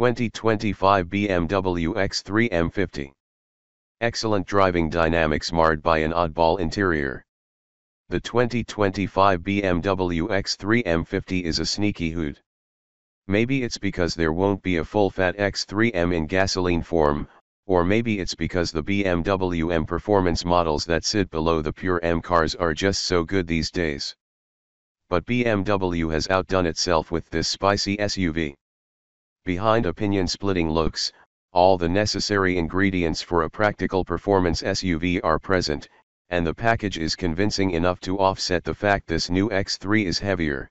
2025 BMW X3 M50. Excellent driving dynamics marred by an oddball interior. The 2025 BMW X3 M50 is a sneaky hoot. Maybe it's because there won't be a full-fat X3 M in gasoline form, or maybe it's because the BMW M performance models that sit below the pure M cars are just so good these days. But BMW has outdone itself with this spicy SUV. Behind opinion-splitting looks, all the necessary ingredients for a practical performance SUV are present, and the package is convincing enough to offset the fact this new X3 is heavier.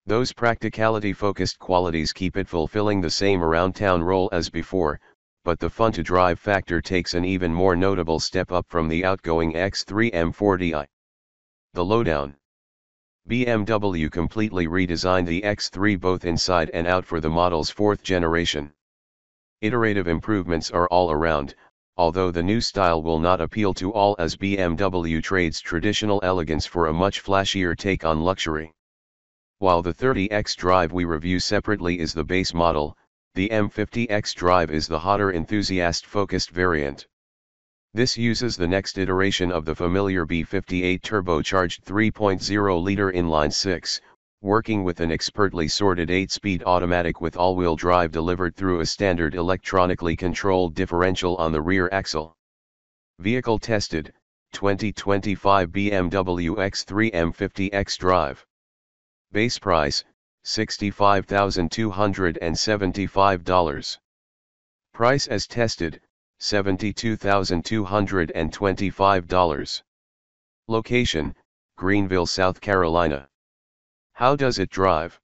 Those practicality-focused qualities keep it fulfilling the same around-town role as before, but the fun-to-drive factor takes an even more notable step up from the outgoing X3 M40i. The lowdown. BMW completely redesigned the X3 both inside and out for the model's fourth generation. Iterative improvements are all around, although the new style will not appeal to all as BMW trades traditional elegance for a much flashier take on luxury. While the 30 XDrive we review separately is the base model, the M50 XDrive is the hotter enthusiast-focused variant. This uses the next iteration of the familiar B58 turbocharged 3.0-liter inline-six, working with an expertly sorted 8-speed automatic with all-wheel drive delivered through a standard electronically controlled differential on the rear axle. Vehicle tested, 2025 BMW X3 M50 XDrive. Base price, $65,275. Price as tested, $72,225. Location, Greenville, South Carolina. How does it drive?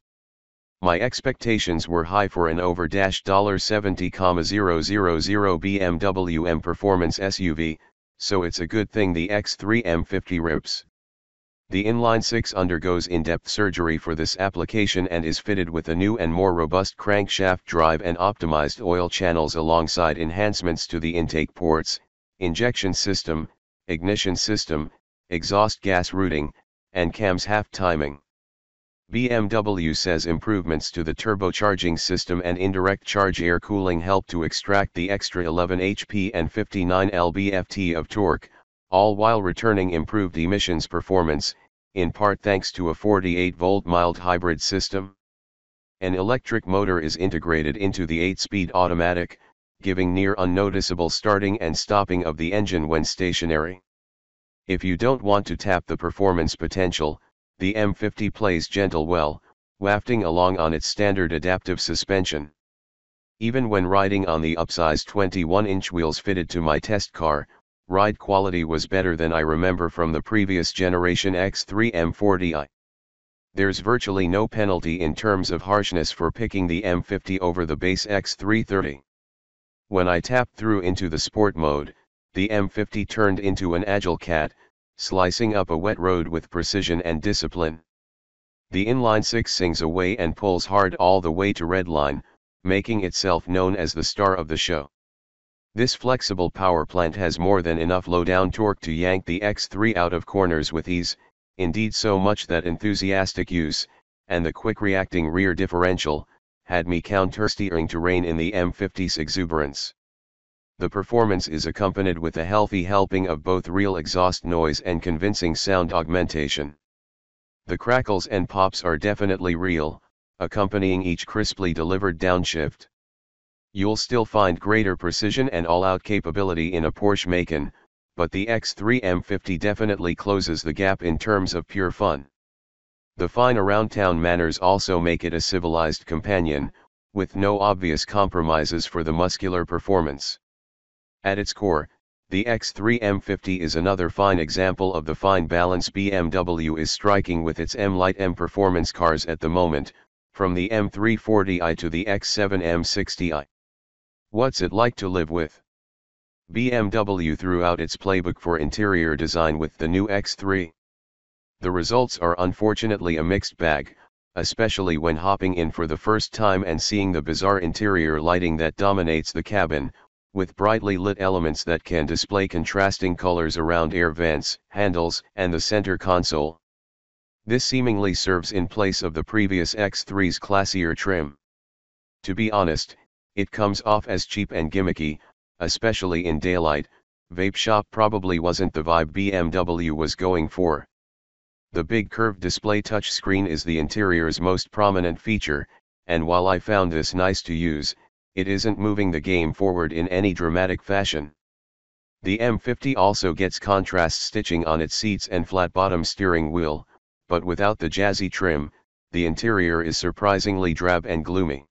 My expectations were high for an over $70,000 BMW M performance SUV, so it's a good thing the X3 M50 rips. The inline-six undergoes in-depth surgery for this application and is fitted with a new and more robust crankshaft drive and optimized oil channels alongside enhancements to the intake ports, injection system, ignition system, exhaust gas routing, and cams half timing. BMW says improvements to the turbocharging system and indirect charge air cooling help to extract the extra 11 HP and 59 lb-ft of torque, all while returning improved emissions performance, in part thanks to a 48-volt mild hybrid system. An electric motor is integrated into the 8-speed automatic, giving near unnoticeable starting and stopping of the engine when stationary. If you don't want to tap the performance potential, the M50 plays gentle well, wafting along on its standard adaptive suspension. Even when riding on the upsized 21-inch wheels fitted to my test car, ride quality was better than I remember from the previous generation X3 M40i. There's virtually no penalty in terms of harshness for picking the M50 over the base X330. When I tapped through into the sport mode, the M50 turned into an agile cat, slicing up a wet road with precision and discipline. The inline-six sings away and pulls hard all the way to redline, making itself known as the star of the show. This flexible power plant has more than enough low-down torque to yank the X3 out of corners with ease, indeed so much that enthusiastic use, and the quick-reacting rear differential, had me countersteering terrain in the M50's exuberance. The performance is accompanied with a healthy helping of both real exhaust noise and convincing sound augmentation. The crackles and pops are definitely real, accompanying each crisply delivered downshift. You'll still find greater precision and all-out capability in a Porsche Macan, but the X3 M50 definitely closes the gap in terms of pure fun. The fine around-town manners also make it a civilized companion, with no obvious compromises for the muscular performance. At its core, the X3 M50 is another fine example of the fine balance BMW is striking with its M-Light M performance cars at the moment, from the M340i to the X7 M60i. What's it like to live with? BMW threw out its playbook for interior design with the new X3. The results are unfortunately a mixed bag, especially when hopping in for the first time and seeing the bizarre interior lighting that dominates the cabin, with brightly lit elements that can display contrasting colors around air vents, handles, and the center console. This seemingly serves in place of the previous X3's classier trim. To be honest, It comes off as cheap and gimmicky, especially in daylight. Vape shop probably wasn't the vibe BMW was going for. The big curved display touchscreen is the interior's most prominent feature, and while I found this nice to use, it isn't moving the game forward in any dramatic fashion. The M50 also gets contrast stitching on its seats and flat-bottom steering wheel, but without the jazzy trim, the interior is surprisingly drab and gloomy.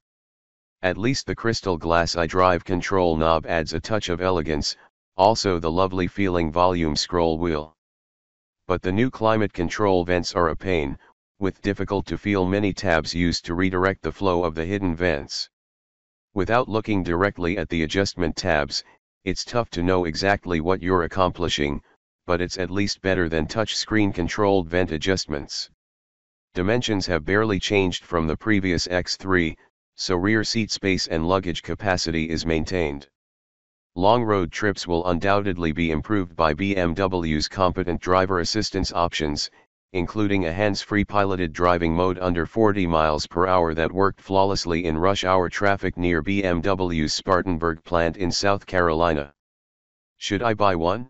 At least the crystal glass iDrive control knob adds a touch of elegance, also the lovely feeling volume scroll wheel. But the new climate control vents are a pain, with difficult to feel many tabs used to redirect the flow of the hidden vents. Without looking directly at the adjustment tabs, it's tough to know exactly what you're accomplishing, but it's at least better than touchscreen controlled vent adjustments. Dimensions have barely changed from the previous X3, so rear seat space and luggage capacity is maintained. Long road trips will undoubtedly be improved by BMW's competent driver assistance options, including a hands-free piloted driving mode under 40 miles per hour that worked flawlessly in rush hour traffic near BMW's Spartanburg plant in South Carolina. Should I buy one?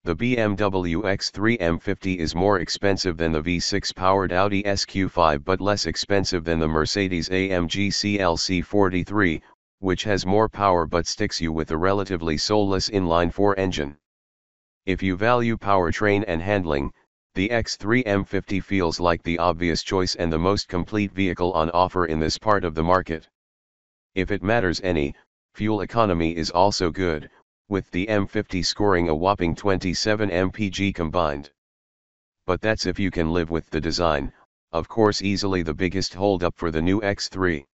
The BMW X3 M50 is more expensive than the V6-powered Audi SQ5 but less expensive than the Mercedes-AMG CLC 43, which has more power but sticks you with a relatively soulless inline-4 engine. If you value powertrain and handling, the X3 M50 feels like the obvious choice and the most complete vehicle on offer in this part of the market. If it matters any, fuel economy is also good, with the M50 scoring a whopping 27 mpg combined. But that's if you can live with the design, of course easily the biggest holdup for the new X3.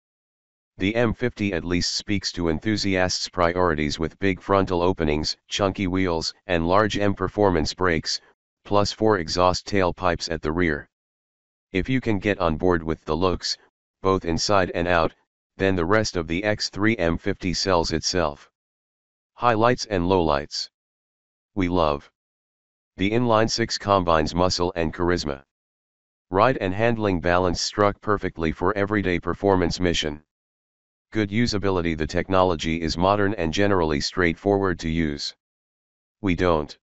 The M50 at least speaks to enthusiasts' priorities with big frontal openings, chunky wheels, and large M performance brakes, plus 4 exhaust tailpipes at the rear. If you can get on board with the looks, both inside and out, then the rest of the X3 M50 sells itself. Highlights and lowlights. We love. The inline-6 combines muscle and charisma. Ride and handling balance struck perfectly for everyday performance mission. Good usability. The technology is modern and generally straightforward to use. We don't.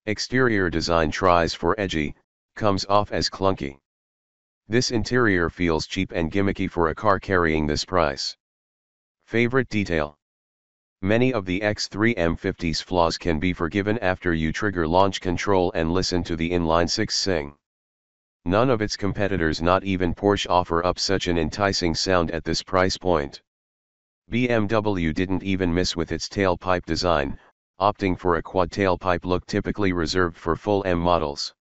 Exterior design tries for edgy, comes off as clunky. This interior feels cheap and gimmicky for a car carrying this price. Favorite detail. Many of the X3 M50's flaws can be forgiven after you trigger launch control and listen to the inline-6 sing. None of its competitors, not even Porsche, offer up such an enticing sound at this price point. BMW didn't even miss with its tailpipe design, opting for a quad tailpipe look typically reserved for full M models.